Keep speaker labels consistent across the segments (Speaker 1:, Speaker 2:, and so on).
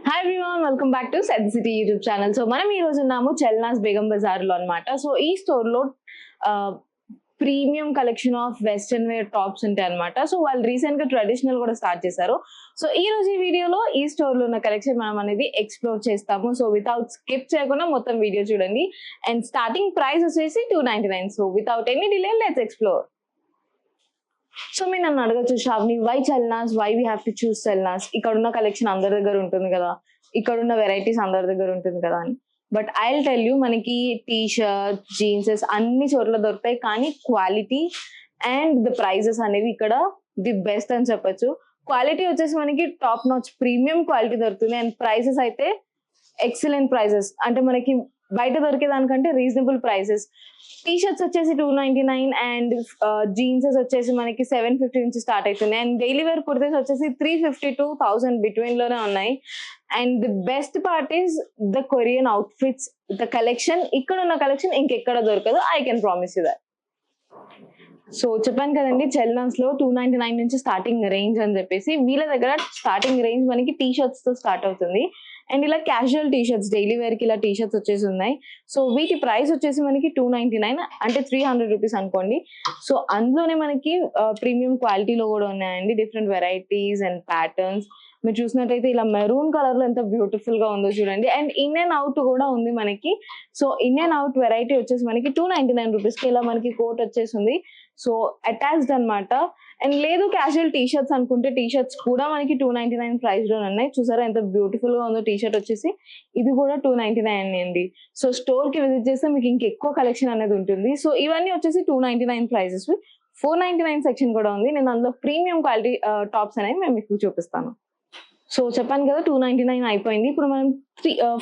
Speaker 1: Hi everyone, welcome back to said city YouTube channel. So మనం ఈ రోజు ఉన్నాము చెల్నాస్ బేగం బజార్ లో అనమాట. సో ఈ స్టోర్ లో premium collection of western wear tops ఉంటాయి అనమాట. సో వాళ్ళు రీసెంట్ గా ట్రెడిషనల్ కూడా స్టార్ట్ చేశారు. సో ఈ రోజు ఈ వీడియోలో ఈ స్టోర్ లో ఉన్న కలెక్షన్ మనం అనేది ఎక్స్ప్లోర్ చేస్తాము. సో వితౌట్ స్కిప్ చేయకుండా మొత్తం వీడియో చూడండి. అండ్ స్టార్టింగ్ ప్రైస్ వచ్చేసి 299. So without any delay let's explore. So మీరు నన్ను అడగచ్చు, శ్రావణి, వై చెల్నాస్, why we have to choose చెల్నాస్? ఇక్కడ ఉన్న కలెక్షన్ అందరి దగ్గర ఉంటుంది కదా, ఇక్కడ ఉన్న వెరైటీస్ అందరి దగ్గర ఉంటుంది కదా అని. But I will tell you, మనకి టీ షర్ట్, జీన్సెస్ అన్ని చోట్ల దొరుకుతాయి, కానీ క్వాలిటీ అండ్ ద ప్రైజెస్ అనేవి ఇక్కడ ది బెస్ట్ అని చెప్పొచ్చు. క్వాలిటీ వచ్చేసి మనకి టాప్ నాచ్ ప్రీమియం క్వాలిటీ దొరుకుతుంది. అండ్ ప్రైసెస్ అయితే ఎక్సలెంట్ ప్రైసెస్, అంటే మనకి బయట దొరికే దానికంటే రీజనబుల్ ప్రైసెస్. టీ షర్ట్స్ వచ్చేసి 299 అండ్ జీన్సెస్ వచ్చేసి మనకి 750 నుంచి స్టార్ట్ అవుతుంది. అండ్ డైలీ వేర్ కుర్తీస్ వచ్చేసి 350 to 1000 బిట్వీన్ లోనే ఉన్నాయి. And the best part is the Korean outfits, the collection. ఇక్కడ ఉన్న కలెక్షన్ ఇంకెక్కడ దొరకదు, I can promise you that. So చెప్పాను కదండి, చెల్నాస్ లో 299 నుంచి స్టార్టింగ్ రేంజ్ అని చెప్పేసి. వీళ్ళ దగ్గర స్టార్టింగ్ రేంజ్ మనకి టీ షర్ట్స్ తో స్టార్ట్ అవుతుంది. అండ్ ఇలా casual T shirts, daily wear కి ఇలా టీ షర్ట్స్ వచ్చేసి ఉన్నాయి. సో వీటి ప్రైస్ వచ్చేసి మనకి 299, అంటే 300 రూపీస్ అనుకోండి. సో అందులోనే మనకి ప్రీమియం క్వాలిటీలో కూడా ఉన్నాయండి, డిఫరెంట్ వెరైటీస్ అండ్ ప్యాటర్న్స్. మీరు చూసినట్టయితే ఇలా మెరూన్ కలర్ లో ఎంత బ్యూటిఫుల్ గా ఉందో చూడండి. అండ్ ఇన్ అండ్ అవుట్ కూడా ఉంది మనకి. So in and out variety వచ్చేసి మనకి 299 రూపీస్ కి ఇలా మనకి కోట్ వచ్చేసింది. సో అటాచ్డ్ అనమాట. అండ్ లేదు క్యాజువల్ టీ షర్ట్స్ అనుకుంటే, టీ షర్ట్స్ కూడా మనకి 299 ప్రైస్ లో ఉన్నాయి. చూసారా ఎంత బ్యూటిఫుల్ గా ఉందో టీ షర్ట్ వచ్చేసి. ఇది కూడా 299 అండి. సో స్టోర్ కి విజిట్ చేస్తే మీకు ఇంకెక్కువ కలెక్షన్ అనేది ఉంటుంది. సో ఇవన్నీ వచ్చేసి 299 ప్రైజెస్. 499 సెక్షన్ కూడా ఉంది. నేను అందులో ప్రీమియం క్వాలిటీ టాప్స్ అనేవి మేము మీకు చూపిస్తాను. సో చెప్పాను కదా, 299 అయిపోయింది. ఇప్పుడు మనం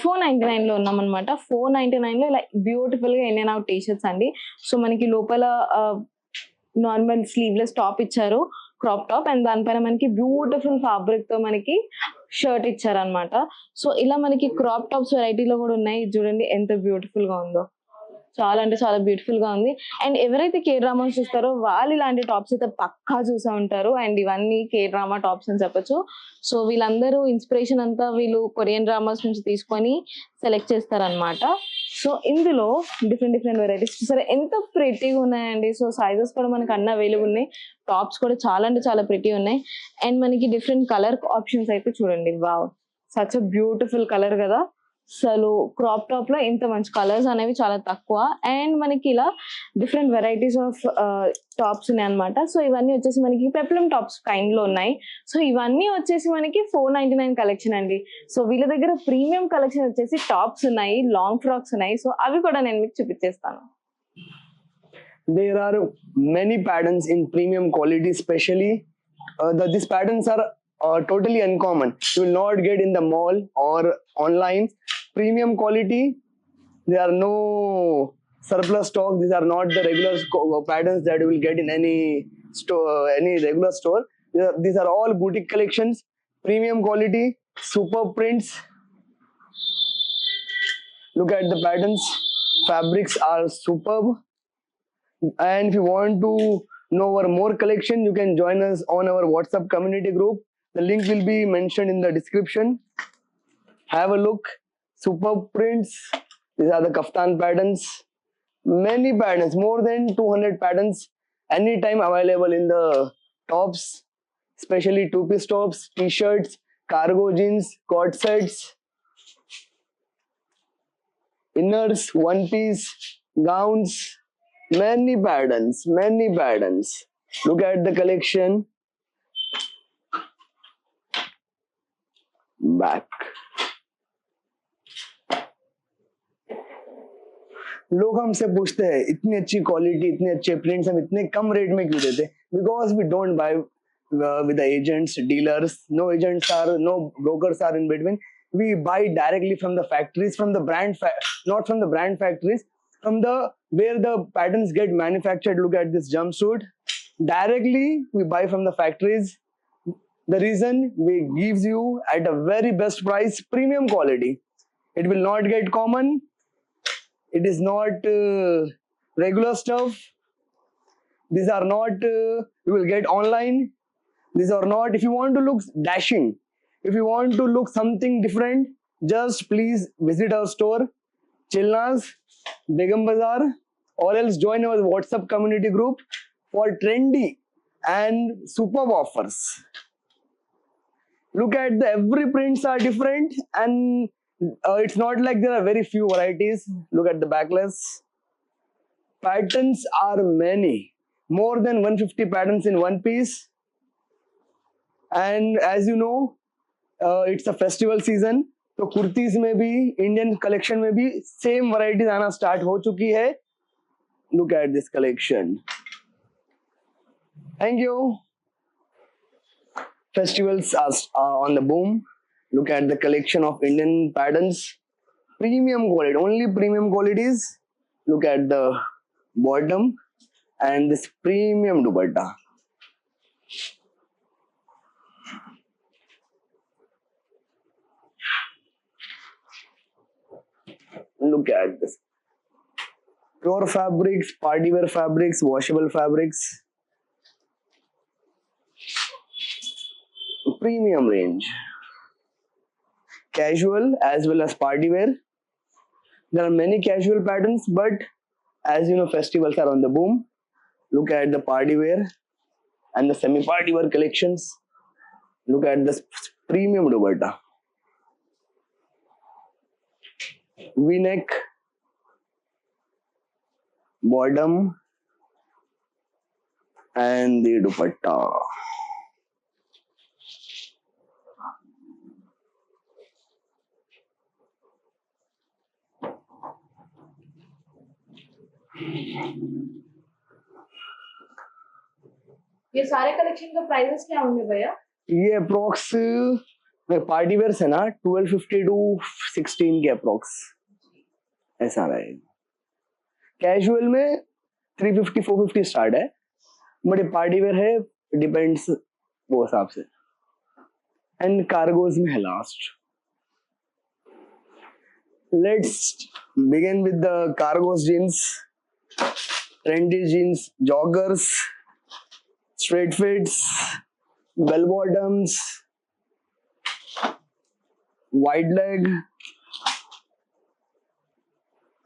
Speaker 1: 499 లో ఉన్నాం అనమాట. 499 లో ఇలా బ్యూటిఫుల్ గా in and out T shirts అండి. సో మనకి లోపల నార్మల్ స్లీవ్లెస్ టాప్ ఇచ్చారు, క్రాప్ టాప్. అండ్ దానిపైన మనకి బ్యూటిఫుల్ ఫ్యాబ్రిక్ తో మనకి షర్ట్ ఇచ్చారనమాట. సో ఇలా మనకి క్రాప్ టాప్స్ వెరైటీలో కూడా ఉన్నాయి. చూడండి ఎంత బ్యూటిఫుల్ గా ఉందో, చాలా అంటే చాలా బ్యూటిఫుల్ గా ఉంది. అండ్ ఎవరైతే కే డ్రామాస్ చూస్తారో వాళ్ళు ఇలాంటి టాప్స్ అయితే పక్కా చూసా ఉంటారు. అండ్ ఇవన్నీ కే డ్రామా టాప్స్ అని చెప్పొచ్చు. సో వీళ్ళందరూ ఇన్స్పిరేషన్ అంతా వీళ్ళు కొరియన్ డ్రామాస్ నుంచి తీసుకొని సెలెక్ట్ చేస్తారనమాట. సో ఇందులో డిఫరెంట్ వెరైటీస్ చూసారా ఎంత ప్రిటీగా ఉన్నాయండి. సో సైజెస్ కూడా మనకి అన్ని అవైలబుల్ ఉన్నాయి. టాప్స్ కూడా చాలా అంటే చాలా ప్రిటీ ఉన్నాయి. అండ్ మనకి డిఫరెంట్ కలర్ ఆప్షన్స్ అయితే చూడండి. వావ్, సచ్ బ్యూటిఫుల్ కలర్ కదా. అసలు క్రాప్ టాప్ లో ఇంత మంచి కలర్స్ అనేవి చాలా తక్కువ. అండ్ మనకి ఇలా డిఫరెంట్ వెరైటీస్ ఆఫ్ టాప్స్ ఉన్నాయి అనమాట. సో ఇవన్నీ వచ్చేసి మనకి పెప్లం టాప్స్ కైండ్ లో ఉన్నాయి. సో ఇవన్నీ వచ్చేసి మనకి 499 కలెక్షన్ అండి. సో వీళ్ళ దగ్గర ప్రీమియం కలెక్షన్ వచ్చేసి టాప్స్ ఉన్నాయి, లాంగ్ ఫ్రాక్స్ ఉన్నాయి. సో అవి కూడా నేను మీకు చూపించేస్తాను.
Speaker 2: There are many patterns in premium quality, especially these patterns are totally uncommon. You will not get in the mall or online. Premium quality, there are no surplus stock. These are not the regular patterns that you will get in any store, any regular store. These are all boutique collections, premium quality, super prints. Look at the patterns, fabrics are superb. And if you want to know our more collection, you can join us on our WhatsApp community group. The link will be mentioned in the description. Have a look. Superb prints. These are the kaftan patterns. Many patterns, more than 200 patterns anytime available in the tops, especially two-piece tops, t-shirts, cargo jeans, cord sets, inners, one-piece, gowns. Many patterns. Look at the collection. Back. लोग हमसे पूछते हैं इतनी अच्छी quality, इतने अच्छे prints हम इतने कम रेट में क्यों देते? Because we don't buy with the agents, dealers. No agents are, no brokers are in between. We buy directly from the factories, from the brand, not from the brand factories, from the where the patterns get manufactured. Look at this jumpsuit. Directly we buy from the factories. The reason we gives you at a very best price, premium quality. It will not get common. It is not regular stuff. These are not you will get online. These are not, if you want to look dashing, If you want to look something different, just please visit our store, Chilnas, Begum Bazaar, or else join our WhatsApp community group for trendy and superb offers. Look at every prints are different, and it's not like there are very few varieties. Look at the backless. Patterns are many, more than 150 patterns in one piece. And as you know, it's a festival season, तो कुर्तीज में भी Indian collection में भी same varieties आना start हो चुकी है. Look at this collection. Thank you. Festivals are on the boom. Look at the collection of Indian patterns. Premium quality, only premium qualities. Look at the bottom and this premium dupatta. Look at this. Pure fabrics, party wear fabrics, washable fabrics. Premium range. Casual as well as party wear. There are many casual patterns, but as you know, festivals are on the boom. Look at the party wear and the semi party wear collections. Look at this premium dupatta. V-neck, bottom, and the dupatta.
Speaker 1: ये सारे collection का prices क्या होंगे भैया?
Speaker 2: ये approx party wear है ना 1250 to 16 के अप्रोक्स ऐसा रहेगा. कैजुअल में 350 450 स्टार्ट है, बट ये पार्टी वेयर है, डिपेंड्स वो हिसाब से. एंड कार्गोज में है last. Let's begin with the cargos jeans. Trendy jeans, joggers, straight fits, bell bottoms, wide leg,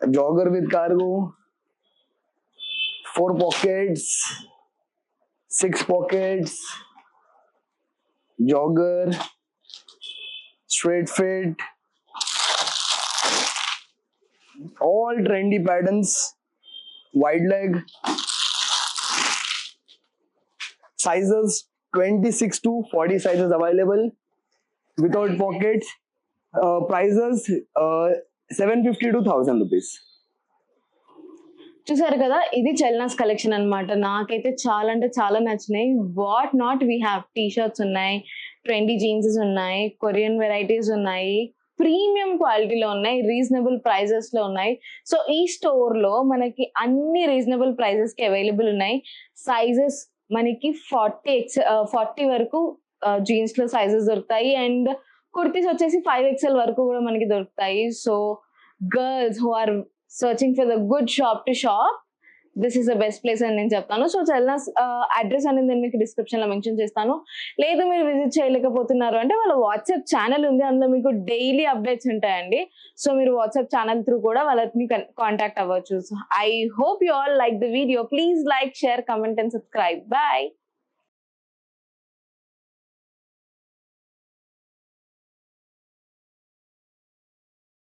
Speaker 2: jogger with cargo, 4 pockets, 6 pockets, jogger, straight fit, all trendy patterns, wide leg. Sizes 26 to 40 sizes available without pockets. Prices 750 to 1000 rupees.
Speaker 1: చూసారు కదా, ఇది చెల్నాస్ collection అన్నమాట. నాకైతే చాలా అంటే చాలా నచ్చినాయి. What not we have T shirts ఉన్నాయి, ట్రెండీ జీన్సెస్ ఉన్నాయి, కొరియన్ వెరైటీస్ ఉన్నాయి, ప్రీమియం క్వాలిటీలో ఉన్నాయి, రీజనబుల్ ప్రైజెస్ లో ఉన్నాయి. సో ఈ స్టోర్ లో మనకి అన్ని రీజనబుల్ ప్రైజెస్ కి అవైలబుల్ ఉన్నాయి. సైజెస్ మనకి 40 వరకు జీన్స్ లో సైజెస్ దొరుకుతాయి, అండ్ కుర్తీస్ వచ్చేసి 5XL వరకు కూడా మనకి దొరుకుతాయి. So girls who are searching for the good shop to shop, this is the best place అని నేను చెప్తాను. సో చెల్నాస్ అడ్రస్ అనేది నేను మీకు డిస్క్రిప్షన్ లో మెన్షన్ చేస్తాను. లేదు మీరు విజిట్ చేయలేకపోతున్నారు అంటే వాళ్ళ వాట్సాప్ ఛానల్ ఉంది, అందులో మీకు డైలీ అప్డేట్స్ ఉంటాయండి. సో మీరు వాట్సాప్ ఛానల్ త్రూ కూడా వాళ్ళని కాంటాక్ట్ అవ్వచ్చు. So I hope you all like the video. Please like, share, comment and subscribe. Bye.